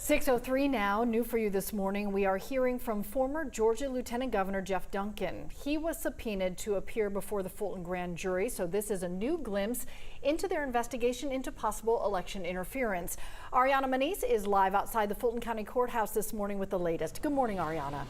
6:03 now. New for you this morning. We are hearing from former Georgia Lieutenant Governor Jeff Duncan. He was subpoenaed to appear before the Fulton grand jury, so this is a new glimpse into their investigation into possible election interference. Ariana Manise is live outside the Fulton County Courthouse this morning with the latest. Good morning, Ariana.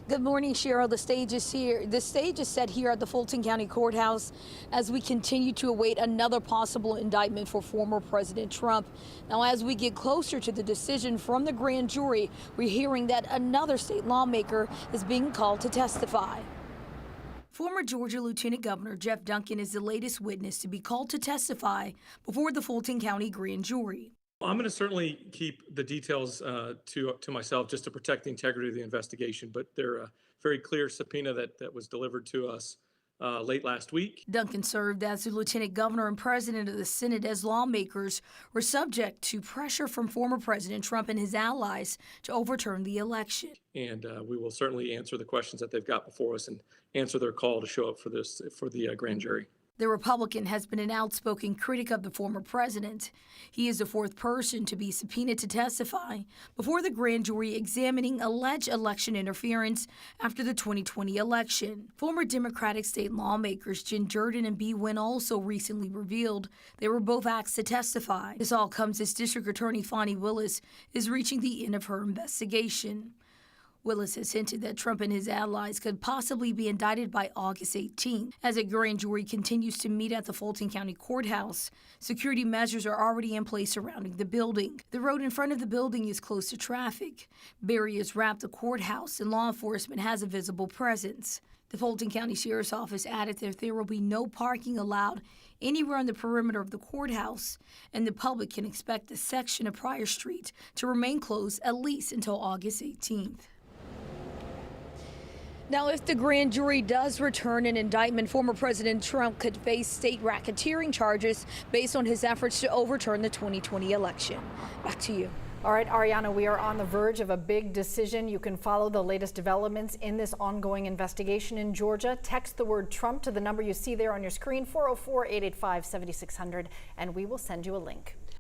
Good morning, Cheryl. The stage is here. The stage is set here at the Fulton County Courthouse as we continue to await another possible indictment for former President Trump. Now, as we get closer to the decision from the grand jury, we're hearing that another state lawmaker is being called to testify. Former Georgia Lieutenant Governor Jeff Duncan is the latest witness to be called to testify before the Fulton County grand jury. I'm going to certainly keep the details to myself just to protect the integrity of the investigation, but they're a very clear subpoena that was delivered to us late last week. Duncan served as the lieutenant governor and president of the Senate as lawmakers were subject to pressure from former President Trump and his allies to overturn the election. And we will certainly answer the questions that they've got before us and answer their call to show up for the grand jury. The Republican has been an outspoken critic of the former president. He is the fourth person to be subpoenaed to testify before the grand jury examining alleged election interference after the 2020 election. Former Democratic state lawmakers Jen Jordan and Bee Nguyen also recently revealed they were both asked to testify. This all comes as District Attorney Fani Willis is reaching the end of her investigation. Willis has hinted that Trump and his allies could possibly be indicted by August 18th. As a grand jury continues to meet at the Fulton County Courthouse, security measures are already in place surrounding the building. The road in front of the building is closed to traffic. Barriers wrap the courthouse, and law enforcement has a visible presence. The Fulton County Sheriff's Office added that there will be no parking allowed anywhere on the perimeter of the courthouse, and the public can expect the section of Pryor Street to remain closed at least until August 18th. Now, if the grand jury does return an indictment, former President Trump could face state racketeering charges based on his efforts to overturn the 2020 election. Back to you. All right, Ariana, we are on the verge of a big decision. You can follow the latest developments in this ongoing investigation in Georgia. Text the word Trump to the number you see there on your screen, 404-885-7600, and we will send you a link.